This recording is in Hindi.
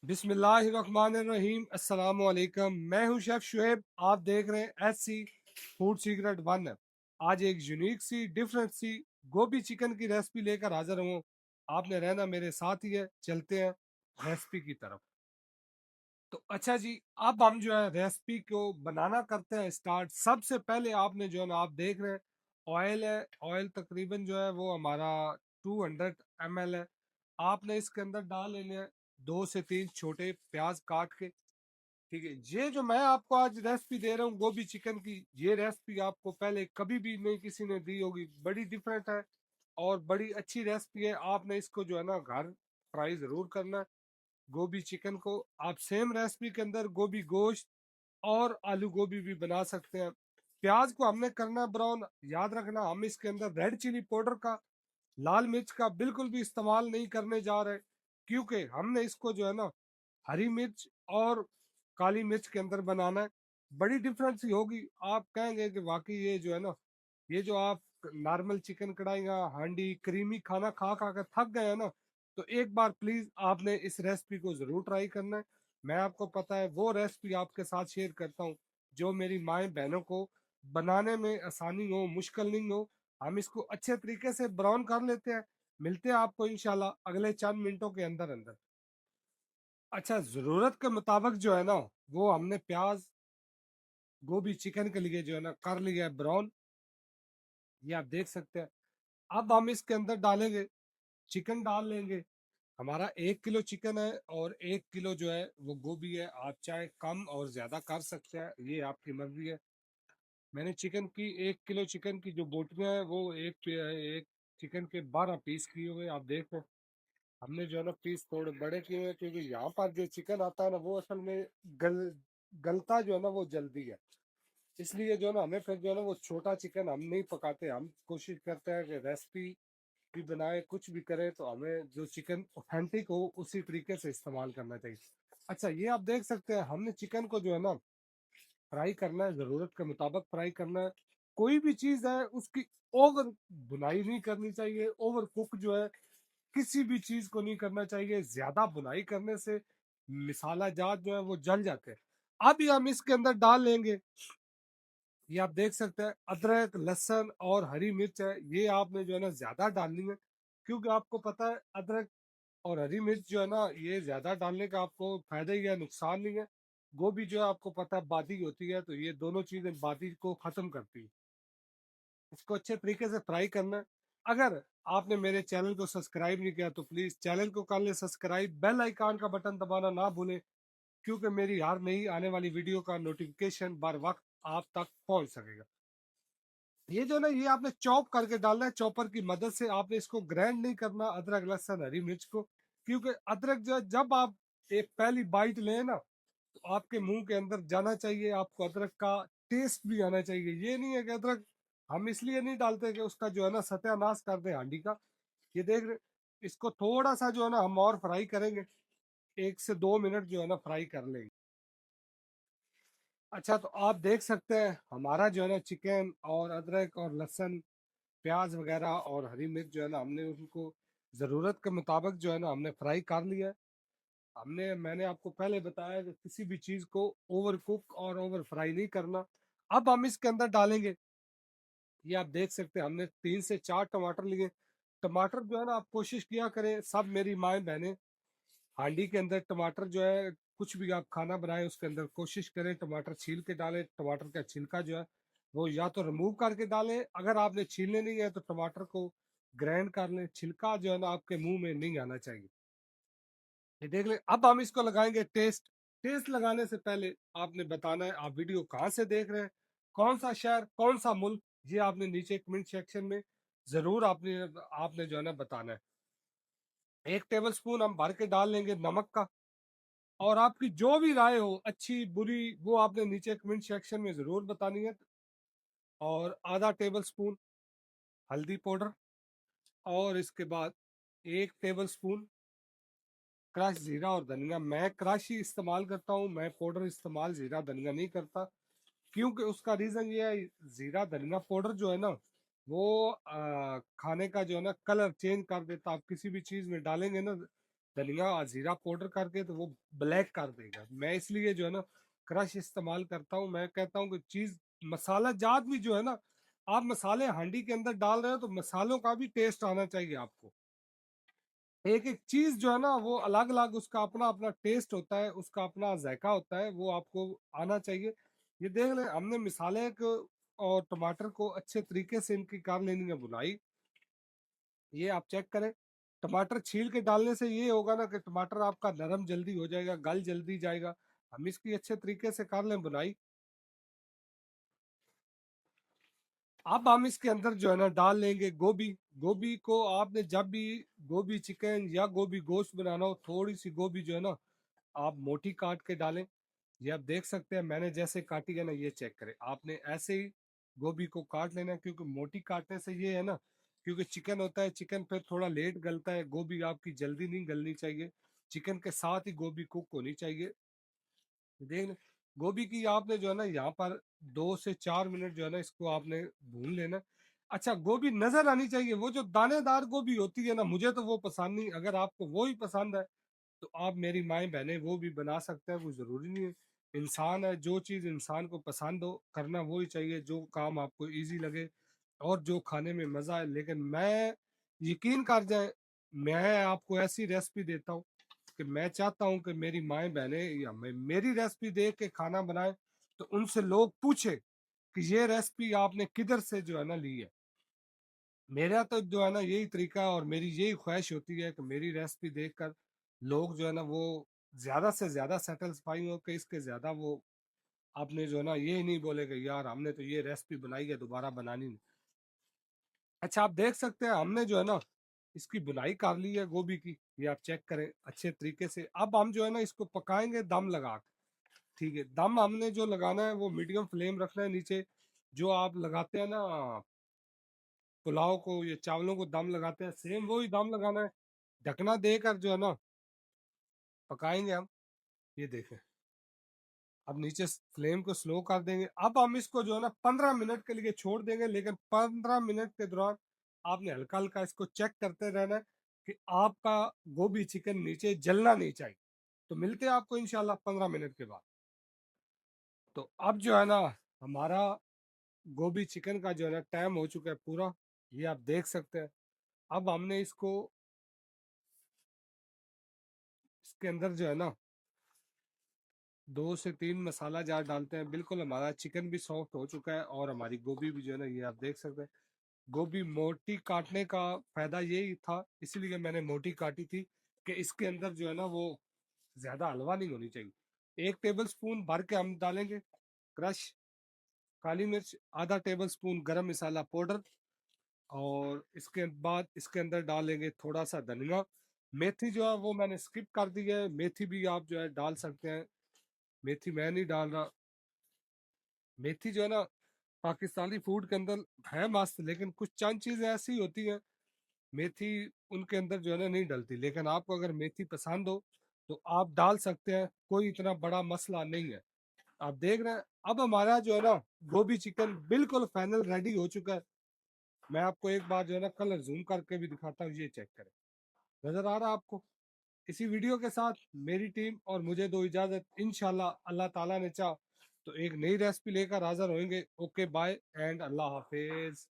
बिस्मिल्लाहिर्रहमानिर्रहीम अस्सलाम वालेकुम। मैं हूं शेफ शुएब। आप देख रहे हैं S C food secret one. आज एक यूनिक सी डिफरेंट सी गोभी चिकन की रेसिपी लेकर हाजिर हूँ। आपने रहना मेरे साथ ही है। चलते हैं रेसिपी की तरफ। तो अच्छा जी, अब हम जो है रेसिपी को बनाना करते हैं स्टार्ट। सबसे पहले आपने जो है ना, आप देख रहे हैं ऑयल है। ऑयल तकरीबन जो है वो हमारा 200 ml है। आपने इसके अंदर डाल लेने हैं 2 से 3 छोटे प्याज काट के। ठीक है, ये जो मैं आपको आज रेसिपी दे रहा हूँ गोभी चिकन की, ये रेसिपी आपको पहले कभी भी नहीं किसी ने दी होगी। बड़ी डिफरेंट है और बड़ी अच्छी रेसिपी है। आपने इसको जो है ना घर ट्राई जरूर करना है। गोभी चिकन को आप सेम रेसिपी के अंदर गोभी गोश्त और आलू गोभी भी बना सकते हैं। प्याज को हमने करना ब्राउन। याद रखना, हम इसके अंदर रेड चिली पाउडर का, लाल मिर्च का बिल्कुल भी इस्तेमाल नहीं करने जा रहे, क्योंकि हमने इसको जो है ना हरी मिर्च और काली मिर्च के अंदर बनाना है। बड़ी डिफरेंस ही होगी। आप कहेंगे कि वाकई ये जो है ना, ये जो आप नॉर्मल चिकन कढ़ाइयाँ हांडी क्रीमी खाना खा खा कर थक गए हैं ना, तो एक बार प्लीज आपने इस रेसिपी को जरूर ट्राई करना है। मैं आपको पता है वो रेसिपी आपके साथ शेयर करता हूँ जो मेरी माएँ बहनों को बनाने में आसानी हो, मुश्किल नहीं हो। हम इसको अच्छे तरीके से ब्राउन कर लेते हैं। मिलते हैं आपको इंशाल्लाह अगले चंद मिनटों के अंदर अंदर। अच्छा, जरूरत के मुताबिक जो है ना, वो हमने प्याज गोभी चिकन के लिए जो है ना कर लिया है ब्राउन। ये आप देख सकते हैं। अब हम इसके अंदर डालेंगे चिकन, डाल लेंगे। हमारा 1 किलो चिकन है और 1 किलो जो है वो गोभी है। आप चाहे कम और ज्यादा कर सकते हैं, ये आपकी मर्जी है। मैंने चिकन की 1 किलो चिकन की जो बोटियां है वो एक चिकन के 12 पीस किए हुए आप देखो। हमने जो है ना पीस थोड़े बड़े किए हुए, क्योंकि यहाँ पर जो चिकन आता है ना वो असल में गल गलता जो है ना वो जल्दी है। इसलिए जो है ना हमें फिर जो है ना वो छोटा चिकन हम नहीं पकाते। हम कोशिश करते हैं कि रेसिपी भी बनाए, कुछ भी करें तो हमें जो चिकन ऑथेंटिक हो उसी तरीके से इस्तेमाल करना चाहिए। अच्छा, ये आप देख सकते हैं हमने चिकन को जो है ना फ्राई करना है, जरूरत के मुताबिक फ्राई करना है। कोई भी चीज है उसकी ओवर बुनाई नहीं करनी चाहिए। ओवर कुक जो है किसी भी चीज को नहीं करना चाहिए। ज्यादा बुनाई करने से मिसाला जात जो है वो जल जाते हैं। अब ये हम इसके अंदर डाल लेंगे, ये आप देख सकते हैं अदरक लहसुन और हरी मिर्च है। ये आपने जो है ना ज्यादा डालनी है, क्योंकि आपको पता है अदरक और हरी मिर्च जो है ना ये ज्यादा डालने का आपको फायदा ही है, नुकसान नहीं है। गोभी जो है आपको पता है बादी होती है, तो ये दोनों चीजें बादी को खत्म करती है। इसको अच्छे तरीके से फ्राई करना है। अगर आपने मेरे चैनल को सब्सक्राइब नहीं किया तो प्लीज चैनल को कर ले सब्सक्राइब, बेल आइकॉन का बटन दबाना ना भूलें, क्योंकि मेरी हर नई आने वाली वीडियो का नोटिफिकेशन बर वक्त आप तक पहुंच सकेगा। ये जो ना, ये आपने चॉप करके डालना है। चॉपर की मदद से आपने इसको ग्राइंड नहीं करना अदरक लहसुन हरी मिर्च को, क्योंकि अदरक जो है जब आप एक पहली बाइट लें ना तो आपके मुंह के अंदर जाना चाहिए। आपको अदरक का टेस्ट भी आना चाहिए। ये नहीं है कि अदरक हम इसलिए नहीं डालते कि उसका जो है ना सत्यानाश कर दे हांडी का। ये देख रहे, इसको थोड़ा सा जो है ना हम और फ्राई करेंगे। 1 से 2 मिनट जो है ना फ्राई कर लेंगे। अच्छा, तो आप देख सकते हैं हमारा जो है ना चिकन और अदरक और लहसुन प्याज वगैरह और हरी मिर्च जो है ना हमने उनको ज़रूरत के मुताबिक जो है ना हमने फ्राई कर लिया है। मैंने आपको पहले बताया कि किसी भी चीज़ को ओवर कुक और ओवर फ्राई नहीं करना। अब हम इसके अंदर डालेंगे, ये आप देख सकते हैं हमने 3 से 4 टमाटर लिए। टमाटर जो है ना आप कोशिश किया करें, सब मेरी माएँ बहनें, हांडी के अंदर टमाटर जो है कुछ भी आप खाना बनाए उसके अंदर कोशिश करें टमाटर छील के डालें। टमाटर का छिलका जो है वो या तो रिमूव करके डालें, अगर आपने छीलने नहीं है तो टमाटर को ग्राइंड कर लें। छिलका जो है ना आपके मुंह में नहीं आना चाहिए। ये देख लें। अब हम इसको लगाएंगे टेस्ट। टेस्ट लगाने से पहले आपने बताना है आप वीडियो कहाँ से देख रहे हैं, कौन सा शहर कौन सा मुल्क, ये आपने नीचे कमेंट सेक्शन में जरूर आपने आपने जो है ना बताना है। 1 टेबल स्पून हम भर के डाल लेंगे नमक का। और आपकी जो भी राय हो अच्छी बुरी वो आपने नीचे कमेंट सेक्शन में ज़रूर बतानी है। और ½ टेबल स्पून हल्दी पाउडर, और इसके बाद 1 टेबल स्पून क्रश जीरा और धनिया। मैं क्रश ही इस्तेमाल करता हूँ, मैं पाउडर इस्तेमाल जीरा धनिया नहीं करता, क्योंकि उसका रीज़न ये है जीरा धनिया पाउडर जो है ना वो खाने का जो है ना कलर चेंज कर देता। आप किसी भी चीज़ में डालेंगे ना धनिया जीरा पाउडर करके तो वो ब्लैक कर देगा। मैं इसलिए जो है ना क्रश इस्तेमाल करता हूँ। मैं कहता हूँ कि चीज मसाला जात भी जो है ना, आप मसाले हांडी के अंदर डाल रहे हो तो मसालों का भी टेस्ट आना चाहिए आपको। एक एक चीज जो है ना वो अलग अलग उसका अपना अपना टेस्ट होता है, उसका अपना जायका होता है, वो आपको आना चाहिए। ये देख लें हमने मिसाले को और टमाटर को अच्छे तरीके से इनकी कर लेनी है बुनाई। ये आप चेक करें, टमाटर छील के डालने से ये होगा ना कि टमाटर आपका नरम जल्दी हो जाएगा, गल जल्दी जाएगा। हम इसकी अच्छे तरीके से कर लें बुनाई। अब हम इसके अंदर जो है ना डाल लेंगे गोभी। गोभी को आपने जब भी गोभी चिकन या गोभी गोश्त बनाना हो, थोड़ी सी गोभी जो है ना आप मोटी काट के डालें। ये आप देख सकते हैं मैंने जैसे काटी है ना, ये चेक करें, आपने ऐसे ही गोभी को काट लेना है, क्योंकि मोटी काटने से ये है ना, क्योंकि चिकन होता है, चिकन फिर थोड़ा लेट गलता है, गोभी आपकी जल्दी नहीं गलनी चाहिए, चिकन के साथ ही गोभी कुक होनी चाहिए। देख, गोभी की आपने जो है ना यहाँ पर 2 से 4 मिनट जो है ना इसको आपने भून लेना। अच्छा, गोभी नजर आनी चाहिए, वो जो दानेदार गोभी होती है ना, मुझे तो वो पसंद नहीं। अगर आपको वो ही पसंद है तो आप मेरी माएँ बहनें वो भी बना सकते हैं, वो ज़रूरी नहीं है। इंसान है, जो चीज़ इंसान को पसंद हो करना वो ही चाहिए, जो काम आपको ईज़ी लगे और जो खाने में मज़ा आए। लेकिन मैं, यकीन कर जाएँ, मैं आपको ऐसी रेसिपी देता हूँ कि मैं चाहता हूँ कि मेरी माएँ बहनें या मेरी रेसिपी देख के खाना बनाएँ, तो उनसे लोग पूछे कि ये रेसिपी आपने किधर से जो है ना ली है। मेरा तो जो है ना यही तरीका है और मेरी यही ख्वाहिश होती है कि मेरी रेसिपी देखकर लोग जो है ना वो ज्यादा से ज्यादा सेटिस्फाई हो, कि इसके ज्यादा वो आपने जो है ना ये नहीं बोले कि यार हमने तो ये रेसिपी बनाई है, दोबारा बनानी नहीं। अच्छा, आप देख सकते हैं हमने जो है ना इसकी बुनाई कर ली है गोभी की, ये आप चेक करें अच्छे तरीके से। अब हम जो है ना इसको पकाएंगे दम लगा के। ठीक है, दम हमने जो लगाना है वो मीडियम फ्लेम रखना है नीचे। जो आप लगाते हैं ना पुलाव को, ये चावलों को दम लगाते हैं, सेम वही दम लगाना है। ढकना देकर जो है ना पकाएंगे हम। ये देखें, अब नीचे फ्लेम को स्लो कर देंगे। अब हम इसको जो है ना 15 मिनट के लिए छोड़ देंगे, लेकिन 15 मिनट के दौरान आपने हल्का हल्का इसको चेक करते रहना है कि आपका गोभी चिकन नीचे जलना नहीं चाहिए। तो मिलते हैं आपको इंशाल्लाह 15 मिनट के बाद। तो अब जो है ना हमारा गोभी चिकन का जो है ना टाइम हो चुका है पूरा, ये आप देख सकते हैं। अब हमने इसको, इसके अंदर जो है ना 2 से 3 मसाला जार डालते हैं। बिल्कुल हमारा चिकन भी सॉफ्ट हो चुका है और हमारी गोभी भी जो है ना ये आप देख सकते हैं। गोभी मोटी काटने का फायदा यही था, इसीलिए मैंने मोटी काटी थी कि इसके अंदर जो है ना वो ज्यादा हलवा नहीं होनी चाहिए। 1 टेबल स्पून भर के हम डालेंगे क्रश काली मिर्च, ½ टेबल स्पून गरम मसाला पाउडर, और इसके बाद इसके अंदर डालेंगे थोड़ा सा धनिया। मेथी जो है वो मैंने स्किप कर दी है, मेथी भी आप जो है डाल सकते हैं, मेथी मैं नहीं डाल रहा। मेथी जो है ना पाकिस्तानी फूड के अंदर है मस्त, लेकिन कुछ चंद चीजें ऐसी होती हैं मेथी उनके अंदर जो है ना नहीं डलती। लेकिन आपको अगर मेथी पसंद हो तो आप डाल सकते हैं, कोई इतना बड़ा मसला नहीं है। आप देख रहे हैं अब हमारा जो है ना गोभी चिकन बिल्कुल फाइनल रेडी हो चुका है। मैं आपको एक बार जो है ना कलर जूम करके भी दिखाता हूँ, ये चेक करें, नजर आ रहा है आपको। इसी वीडियो के साथ मेरी टीम और मुझे दो इजाजत, इंशाल्लाह अल्लाह ताला ने चाह तो एक नई रेसिपी लेकर हाजिर होंगे। ओके बाय एंड अल्लाह हाफिज।